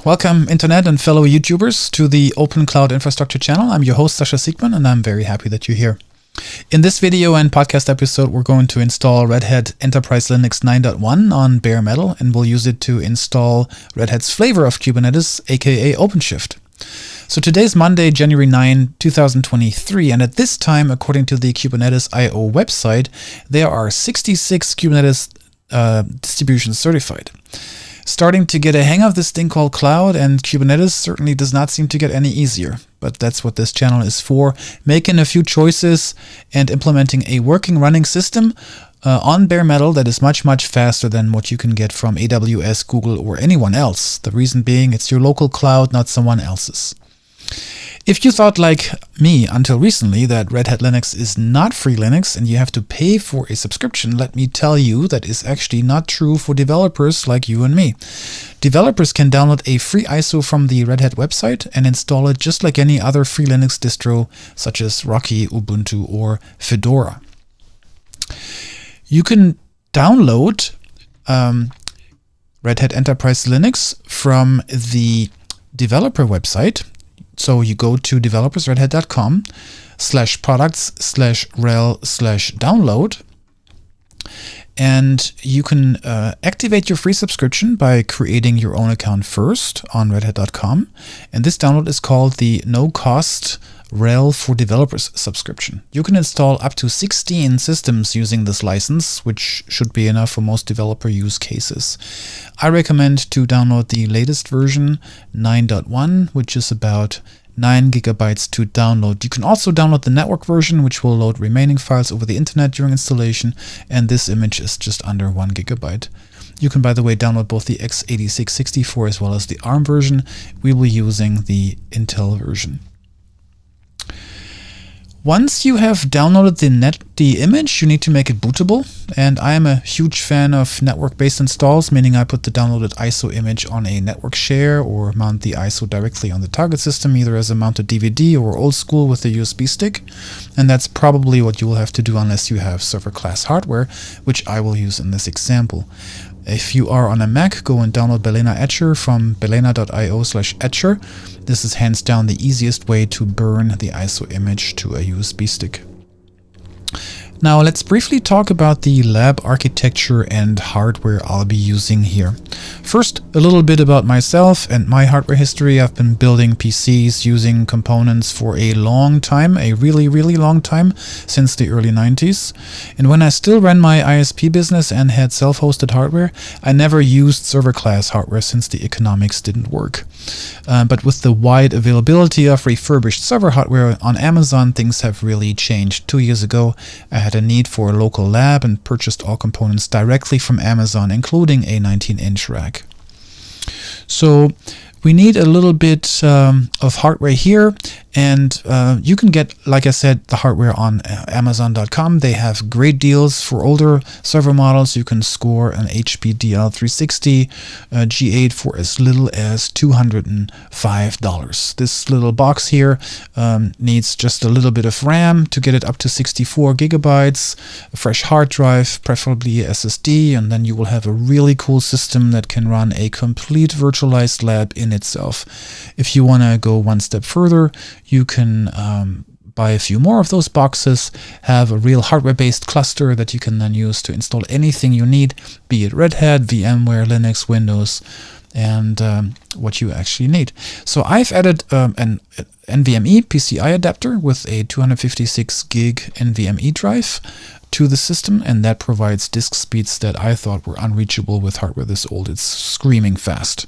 Welcome, Internet and fellow YouTubers, to the Open Cloud Infrastructure channel. I'm your host, Sascha Siegmann, and I'm very happy that you're here. In this video and podcast episode, we're going to install Red Hat Enterprise Linux 9.1 on bare metal, and we'll use it to install Red Hat's flavor of Kubernetes, aka OpenShift. So today's Monday, January 9, 2023, and at this time, according to the Kubernetes IO website, there are 66 Kubernetes distributions certified. Starting to get a hang of this thing called cloud, and Kubernetes certainly does not seem to get any easier. But that's what this channel is for, making a few choices and implementing a working running system on bare metal that is much, much faster than what you can get from AWS, Google, or anyone else. The reason being, it's your local cloud, not someone else's. If you thought like me until recently that Red Hat Linux is not free Linux and you have to pay for a subscription, let me tell you that is actually not true for developers like you and me. Developers can download a free ISO from the Red Hat website and install it just like any other free Linux distro such as Rocky, Ubuntu, or Fedora. You can download Red Hat Enterprise Linux from the developer website. So you go to developersredhat.com/products/RHEL/download, and you can activate your free subscription by creating your own account first on redhat.com. And this download is called the no-cost RHEL for Developers subscription. You can install up to 16 systems using this license, which should be enough for most developer use cases. I recommend to download the latest version, 9.1, which is about 9 gigabytes to download. You can also download the network version, which will load remaining files over the internet during installation, and this image is just under 1 gigabyte. You can, by the way, download both the x86-64 as well as the ARM version. We will be using the Intel version. Once you have downloaded the image, you need to make it bootable, and I am a huge fan of network-based installs, meaning I put the downloaded ISO image on a network share or mount the ISO directly on the target system, either as a mounted DVD or old school with a USB stick, and that's probably what you will have to do unless you have server-class hardware, which I will use in this example. If you are on a Mac, go and download Balena Etcher from balena.io/etcher. This is hands down the easiest way to burn the ISO image to a USB stick. Now let's briefly talk about the lab architecture and hardware I'll be using here. First, a little bit about myself and my hardware history. I've been building PCs using components for a long time, a really, really long time, since the early 90s. And when I still ran my ISP business and had self-hosted hardware, I never used server-class hardware since the economics didn't work. But with the wide availability of refurbished server hardware on Amazon, things have really changed. 2 years ago, I had a need for a local lab and purchased all components directly from Amazon, including a 19-inch rack. So we need a little bit of hardware here, and you can get, like I said, the hardware on Amazon.com. They have great deals for older server models. You can score an HP DL360 G8 for as little as $205. This little box here needs just a little bit of RAM to get it up to 64 gigabytes, a fresh hard drive, preferably SSD, and then you will have a really cool system that can run a complete virtualized lab in itself. If you want to go one step further, you can buy a few more of those boxes, have a real hardware-based cluster that you can then use to install anything you need, be it Red Hat, VMware, Linux, Windows, and what you actually need. So I've added an NVMe PCI adapter with a 256 gig NVMe drive to the system, and that provides disk speeds that I thought were unreachable with hardware this old. It's screaming fast.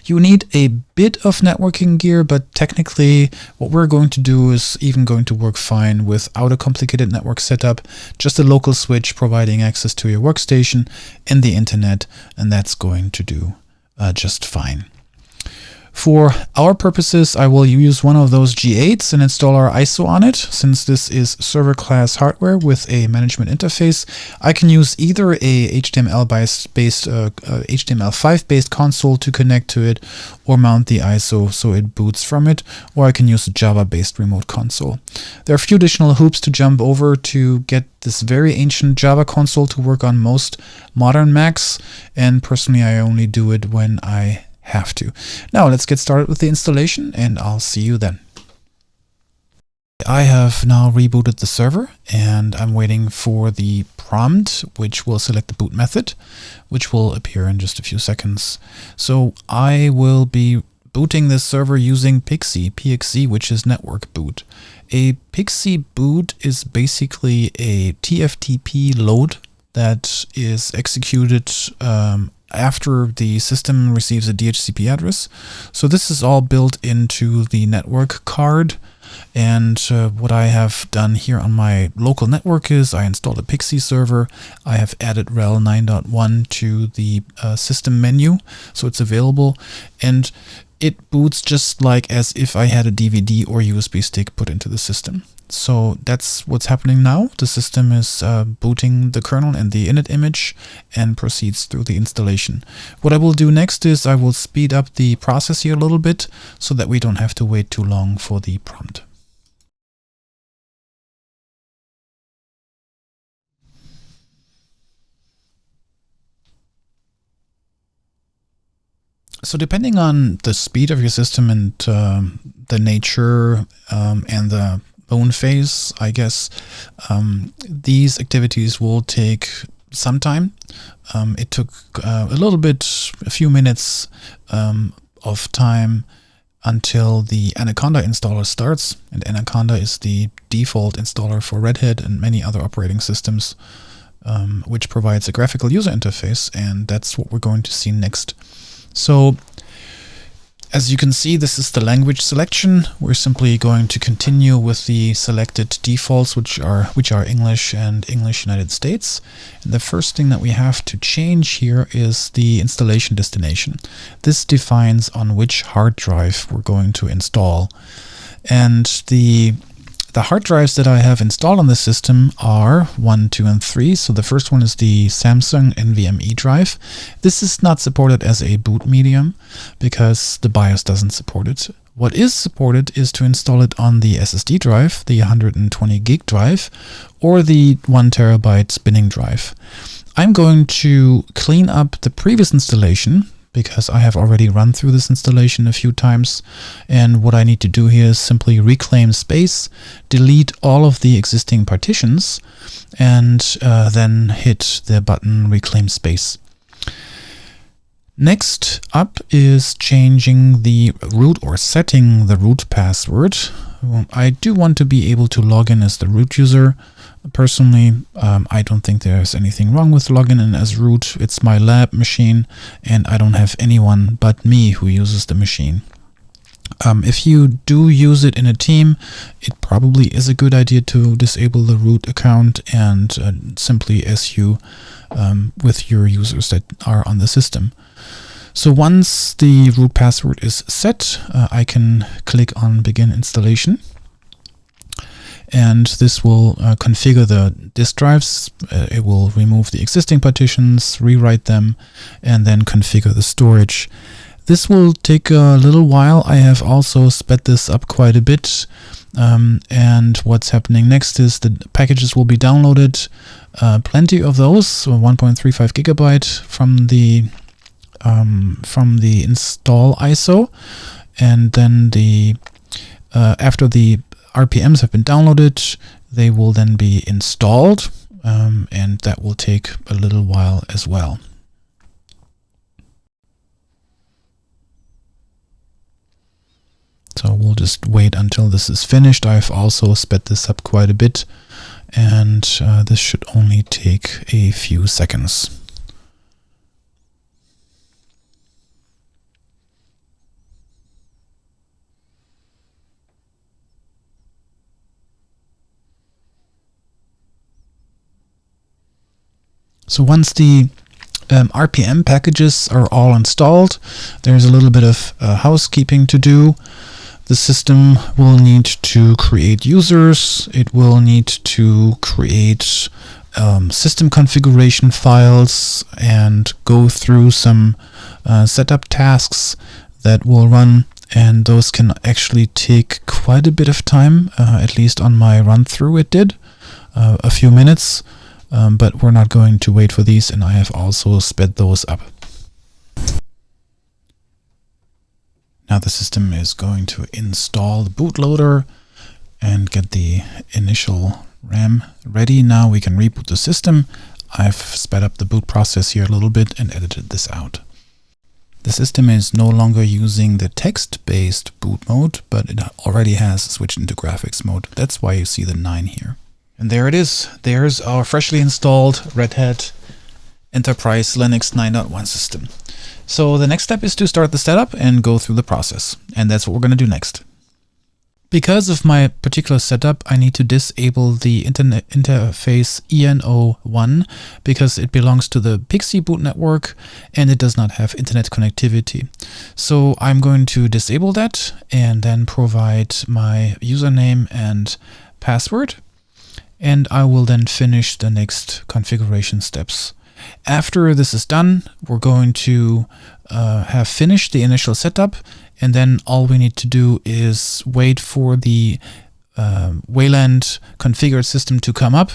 You need a bit of networking gear, but technically what we're going to do is even going to work fine without a complicated network setup, just a local switch providing access to your workstation and the internet, and that's going to do just fine. For our purposes, I will use one of those G8s and install our ISO on it. Since this is server-class hardware with a management interface, I can use either a HTML5-based console to connect to it, or mount the ISO so it boots from it, or I can use a Java-based remote console. There are a few additional hoops to jump over to get this very ancient Java console to work on most modern Macs, and personally I only do it when I have to. Now let's get started with the installation, and I'll see you then. I have now rebooted the server, and I'm waiting for the prompt, which will select the boot method, which will appear in just a few seconds. So I will be booting this server using PXE, which is network boot. A PXE boot is basically a TFTP load that is executed after the system receives a DHCP address. So this is all built into the network card. And what I have done here on my local network is I installed a PXE server. I have added RHEL 9.1 to the system menu, so it's available. And it boots just like as if I had a DVD or USB stick put into the system. So that's what's happening now. The system is booting the kernel and the init image and proceeds through the installation. What I will do next is I will speed up the process here a little bit so that we don't have to wait too long for the prompt. So depending on the speed of your system and the nature and the bone phase, I guess, these activities will take some time. It took a few minutes of time until the Anaconda installer starts. And Anaconda is the default installer for Red Hat and many other operating systems, which provides a graphical user interface, and that's what we're going to see next. So, as you can see, this is the language selection. We're simply going to continue with the selected defaults, which are English and English United States. And the first thing that we have to change here is the installation destination. This defines on which hard drive we're going to install. And the hard drives that I have installed on the system are 1, 2, and 3. So the first one is the Samsung NVMe drive. This is not supported as a boot medium because the BIOS doesn't support it. What is supported is to install it on the SSD drive, the 120 gig drive, or the 1 terabyte spinning drive. I'm going to clean up the previous installation because I have already run through this installation a few times, and what I need to do here is simply reclaim space, delete all of the existing partitions, and then hit the button Reclaim Space. Next up is changing the root or setting the root password. I do want to be able to log in as the root user. Personally, I don't think there's anything wrong with logging in as root. It's my lab machine, and I don't have anyone but me who uses the machine. If you do use it in a team, it probably is a good idea to disable the root account and simply SU with your users that are on the system. So once the root password is set, I can click on Begin Installation. And this will configure the disk drives. It will remove the existing partitions, rewrite them, and then configure the storage. This will take a little while. I have also sped this up quite a bit. And what's happening next is the packages will be downloaded. Plenty of those, so 1.35 gigabyte from the install ISO, and then after the RPMs have been downloaded, they will then be installed, and that will take a little while as well. So we'll just wait until this is finished. I've also sped this up quite a bit, and this should only take a few seconds. So once the RPM packages are all installed, there's a little bit of housekeeping to do. The system will need to create users. It will need to create system configuration files and go through some setup tasks that will run, and those can actually take quite a bit of time. At least on my run through it did a few minutes. But we're not going to wait for these, and I have also sped those up. now the system is going to install the bootloader and get the initial RAM ready. Now we can reboot the system. I've sped up the boot process here a little bit and edited this out. The system is no longer using the text-based boot mode, but it already has switched into graphics mode. That's why you see the 9 here. And there it is. There's our freshly installed Red Hat Enterprise Linux 9.1 system. So the next step is to start the setup and go through the process. And that's what we're going to do next. Because of my particular setup, I need to disable the internet interface ENO1 because it belongs to the Pixie boot network and it does not have internet connectivity. So I'm going to disable that and then provide my username and password. And I will then finish the next configuration steps. After this is done, we're going to have finished the initial setup, and then all we need to do is wait for the Wayland configured system to come up,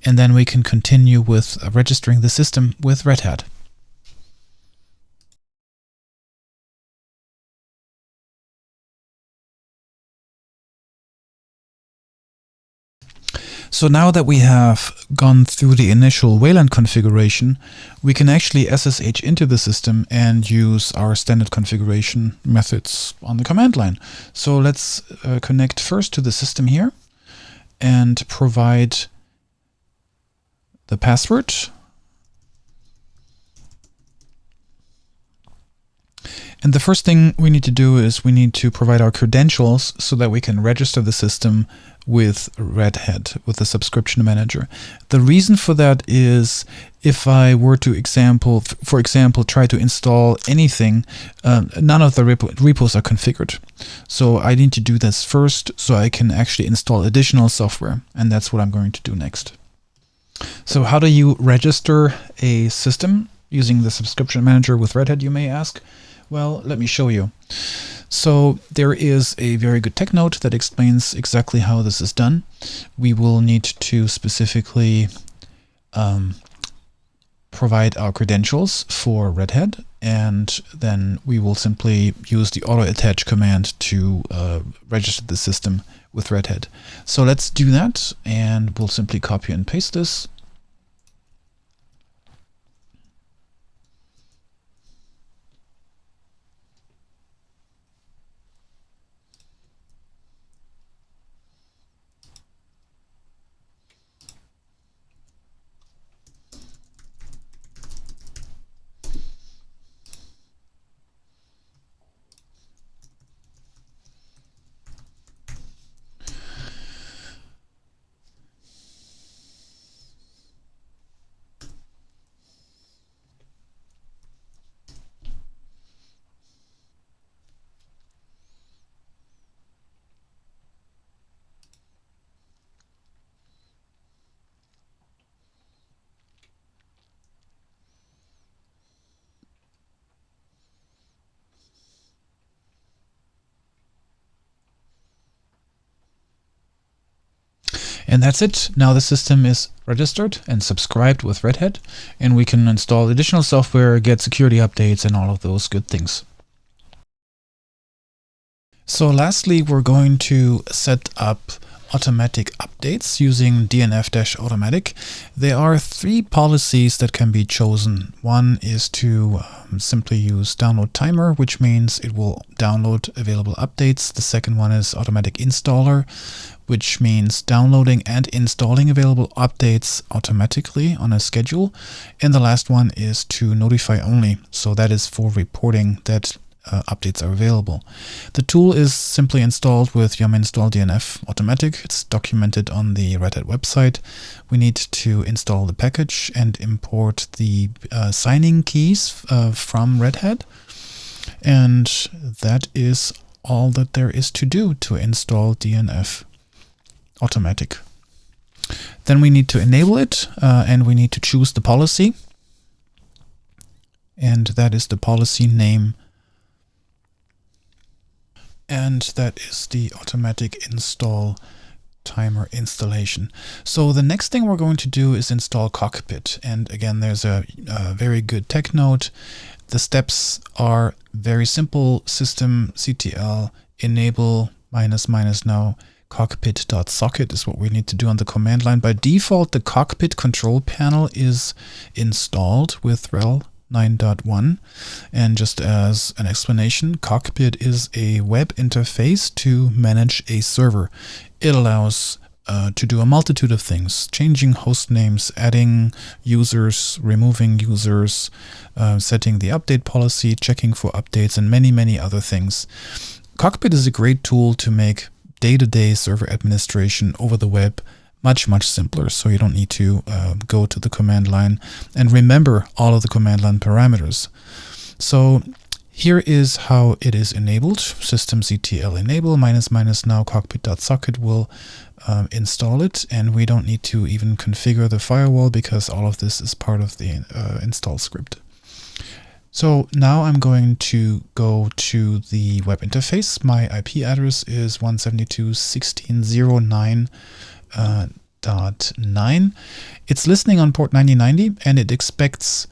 and then we can continue with registering the system with Red Hat. So now that we have gone through the initial Wayland configuration, we can actually SSH into the system and use our standard configuration methods on the command line. So let's connect first to the system here and provide the password. And the first thing we need to do is we need to provide our credentials so that we can register the system with Red Hat, with the subscription manager. The reason for that is if I were to, for example, try to install anything, none of the repos are configured. So I need to do this first so I can actually install additional software. And that's what I'm going to do next. So how do you register a system using the subscription manager with Red Hat, you may ask? Well, let me show you. So there is a very good tech note that explains exactly how this is done. We will need to specifically provide our credentials for Red Hat, and then we will simply use the auto attach command to register the system with Red Hat. So let's do that, and we'll simply copy and paste this. And that's it. Now the system is registered and subscribed with Red Hat, and we can install additional software, get security updates, and all of those good things. So lastly, we're going to set up automatic updates using DNF-automatic. There are 3 policies that can be chosen. One is to simply use download timer, which means it will download available updates. The second one is automatic installer, which means downloading and installing available updates automatically on a schedule. And the last one is to notify only. So that is for reporting that updates are available. The tool is simply installed with yum install DNF automatic. It's documented on the Red Hat website. We need to install the package and import the signing keys from Red Hat. And that is all that there is to do to install DNF automatic. Then we need to enable it and we need to choose the policy. And that is the policy name. And that is the automatic install timer installation. So the next thing we're going to do is install Cockpit. And again, there's a very good tech note The steps are very simple. systemctl enable -- now cockpit.socket is what we need to do on the command line. By default, the cockpit control panel is installed with RHEL 9.1. And just as an explanation, cockpit is a web interface to manage a server. It allows to do a multitude of things: changing host names, adding users, removing users, setting the update policy, checking for updates, and many, many other things. Cockpit is a great tool to make day-to-day server administration over the web much, much simpler, so you don't need to go to the command line and remember all of the command line parameters. So here is how it is enabled. systemctl enable -- now cockpit.socket will install it, and we don't need to even configure the firewall because all of this is part of the install script. So now I'm going to go to the web interface. My IP address is 172.16.09.9. It's listening on port 9090, and it expects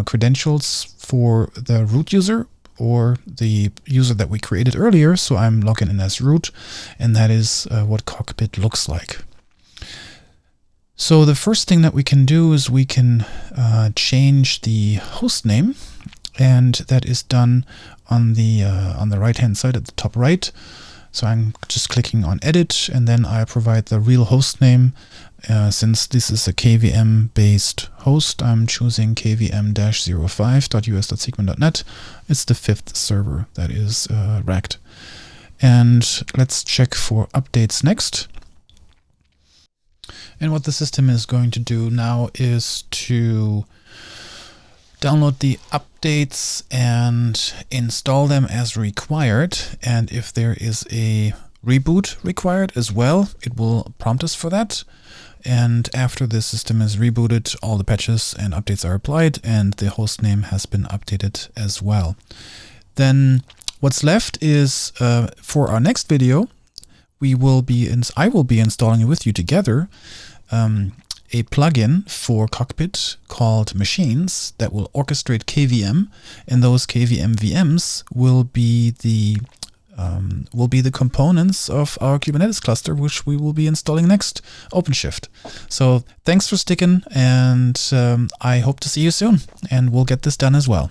credentials for the root user or the user that we created earlier. So I'm logging in as root, and that is what Cockpit looks like. So the first thing that we can do is we can change the host name, and that is done on the right hand side at the top right. So I'm just clicking on edit, and then I provide the real host name. Since this is a KVM based host, I'm choosing kvm-05.us.sigma.net. It's the 5th server that is racked. And let's check for updates next. And what the system is going to do now is to download the updates and install them as required. And if there is a reboot required as well, it will prompt us for that. And after the system is rebooted, all the patches and updates are applied, and the host name has been updated as well. Then what's left is for our next video, I will be installing with you together a plugin for Cockpit called Machines that will orchestrate KVM, and those KVM VMs will be the components of our Kubernetes cluster, which we will be installing next, OpenShift. So thanks for sticking, and I hope to see you soon, and we'll get this done as well.